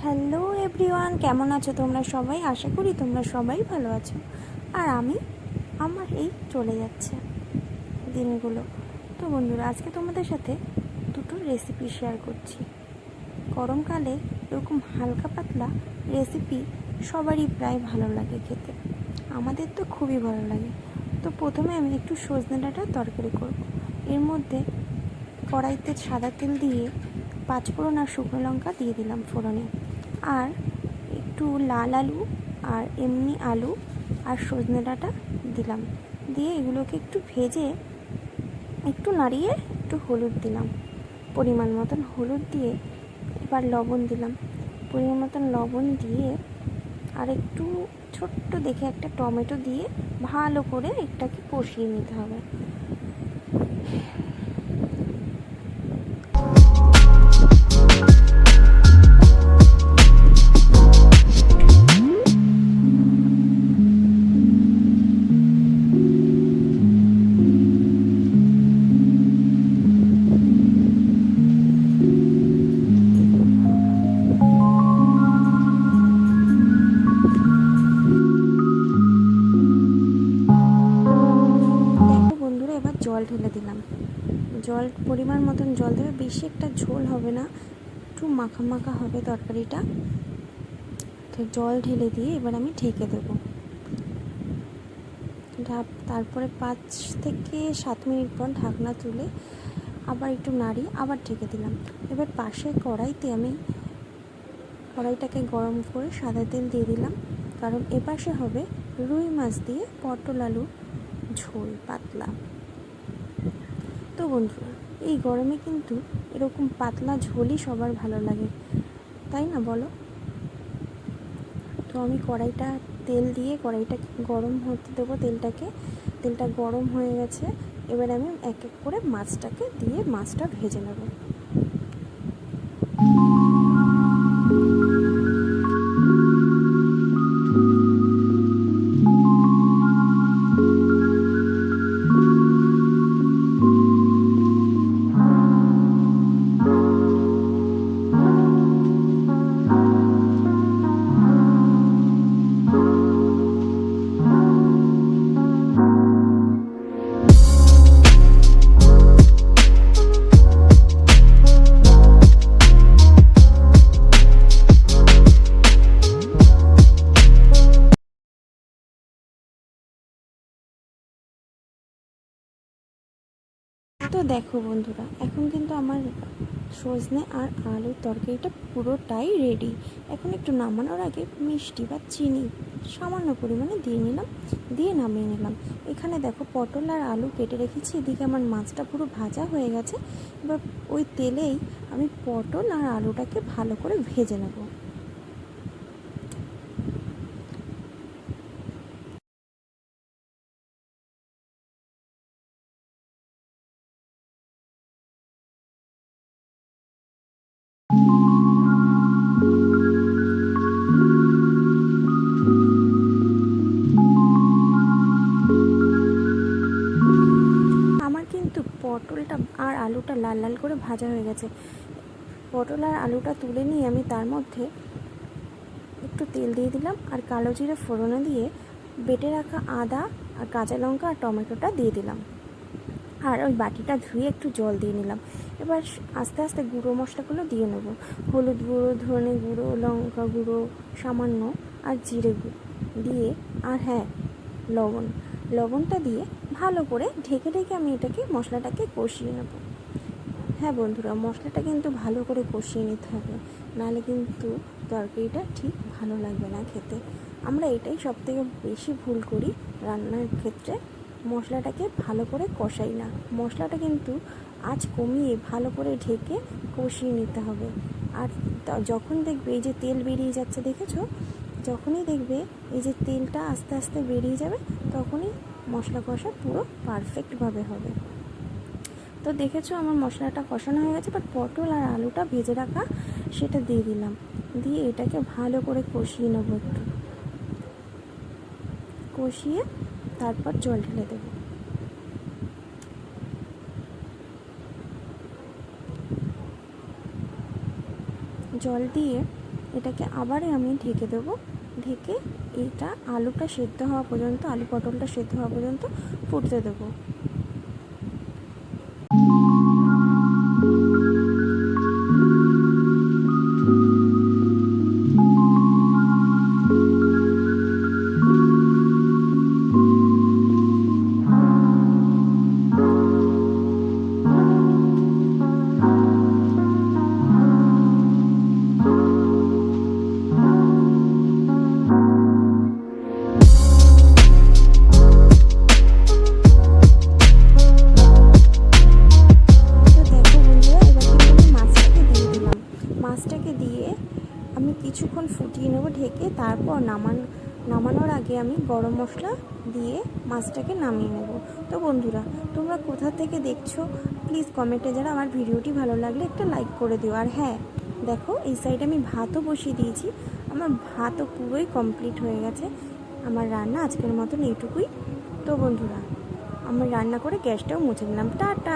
Hello everyone, কেমন আছো তোমরা সবাই? আশা করি তোমরা সবাই ভালো আছো। আর আমার এই চলে যাচ্ছে দিনগুলো। তো বন্ধুরা, আজকে তোমাদের সাথে দুটো রেসিপি শেয়ার করছি। গরমকালে এরকম হালকা পাতলা রেসিপি সবারই প্রায় ভালো লাগে খেতে, আমাদের তো খুবই ভালো লাগে। তো প্রথমে আমি একটু সজনে ডাঁটার তরকারি করব। এর মধ্যে কড়াইতে সাদা তেল দিয়ে পাঁচফোড়ন আর শুকনো লঙ্কা দিয়ে দিলাম ফোড়নে, আর একটু লাল আলু আর এমনি আলু আর সজনে ডাঁটা দিলাম, দিয়ে এগুলোকে একটু ভেজে একটু নাড়িয়ে একটু হলুদ দিলাম, পরিমাণ মতন হলুদ দিয়ে এবার লবণ দিলাম, পরিমাণ মতন লবণ দিয়ে আর একটু ছোট্ট দেখে একটা টমেটো দিয়ে ভালো করে এটাকে কষিয়ে নিতে হবে। দেখো বন্ধুরা, এবার জল ঢেলে দিলাম। জল পরিমাণ মতন জল দেবে, বেশি একটা ঝোল হবে না, একটু মাখা মাখা হবে তরকারিটা। তো জল ঢেলে দিয়ে এবার আমি ঢেকে দেবো। তারপরে 5 থেকে 7 মিনিট পর ঢাকনা তুলে আবার একটু নাড়ি আবার ঢেকে দিলাম। এবার পাশে কড়াইতে আমি কড়াইটাকে গরম করে সাদা তেল দিয়ে দিলাম, কারণ এপাশে হবে রুই মাছ দিয়ে পটল আলু ঝোল পাতলা। তো বন্ধুরা, এই গরমে কিন্তু এরকম পাতলা ঝোলই সবার ভালো লাগে, তাই না বলো? তো আমি তেল দিয়ে কড়াইটাকে গরম হতে দেবো। তেলটা গরম হয়ে গেছে। এবার আমি এক এক করে মাছটাকে দিয়ে মাছটা ভেজে নেব। তো দেখো বন্ধুরা, এখন কিন্তু আমার সজনে আর আলুর তরকারিটা পুরোটাই রেডি। এখন একটু নামানোর আগে মিষ্টি বা চিনি সামান্য পরিমাণে দিয়ে নামিয়ে নিলাম। এখানে দেখো পটল আর আলু কেটে রেখেছি, এদিকে আমার মাছটা পুরো ভাজা হয়ে গেছে। এবার ওই তেলেই আমি পটল আর আলুটাকে ভালো করে ভেজে নেব। আমার কিন্তু পটলটা আর আলুটা লাল লাল করে ভাজা হয়ে গেছে। পটল আর আলুটা তুলে নিয়ে আমি তার মধ্যে একটু তেল দিয়ে দিলাম, আর কালো জিরে ফোড়নে দিয়ে বেটে রাখা আদা আর কাঁচা লঙ্কা আর টমেটোটা দিয়ে দিলাম, আর ওই বাটিটা ধুয়ে একটু জল দিয়ে নিলাম। এবার আস্তে আস্তে গুঁড়ো মশলাগুলো দিয়ে নেব। হলুদ গুঁড়ো, ধনে গুঁড়ো, লঙ্কা গুঁড়ো সামান্য, আর জিরে গুঁড়ো দিয়ে, আর হ্যাঁ, লবণটা দিয়ে ভালো করে ঢেকে ঢেকে আমি মশলাটাকে কষিয়ে নেব। হ্যাঁ বন্ধুরা, মশলাটা কিন্তু ভালো করে কষিয়ে নিতে হবে, নাহলে কিন্তু তরকারিটা ঠিক ভালো লাগবে না খেতে। আমরা এটাই সবথেকে বেশি ভুল করি রান্নার ক্ষেত্রে, মশলাটাকে ভালো করে কষাই না। মশলাটা কিন্তু আঁচ কমিয়ে ভালো করে ঢেকে কষিয়ে নিতে হবে। আর যখন দেখবে এই যে তেল বেরিয়ে যাচ্ছে, দেখেছো? যখনই দেখবে এই যে তেলটা আস্তে আস্তে বেরিয়ে যাবে, তখনই মশলা কষা পুরো পারফেক্টভাবে হবে। তো দেখেছো আমার মশলাটা কষানো হয়ে গেছে। বাট পটল আর আলুটা ভেজে রাখা সেটা দিয়ে দিলাম, দিয়ে এটাকে ভালো করে কষিয়ে নেবো। একটু কষিয়ে তারপর জল ঢেলে দেবো। জল দিয়ে এটাকে আবারই আমি ঢেকে দেবো। ঢেকে এটা আলুটা সেদ্ধ হওয়া পর্যন্ত, আলু পটলটা সেদ্ধ হওয়া পর্যন্ত ফুটতে দেবো। মাছটাকে দিয়ে আমি কিছুক্ষণ ফুটিয়ে নেব ঢেকে। তারপর নামানোর আগে আমি গরম মশলা দিয়ে মাছটাকে নামিয়ে নেব। তো বন্ধুরা, তোমরা কোথা থেকে দেখছো প্লিজ কমেন্টে যারা, আমার ভিডিওটি ভালো লাগলে একটা লাইক করে দিও। আর হ্যাঁ, দেখো এই সাইডে আমি ভাতও বসিয়ে দিয়েছি। আমার ভাতও পুরোই কমপ্লিট হয়ে গেছে। আমার রান্না আজকের মতন এইটুকুই। তো বন্ধুরা, আমি রান্না করে গ্যাসটাও মুছে নিলাম। টাটা।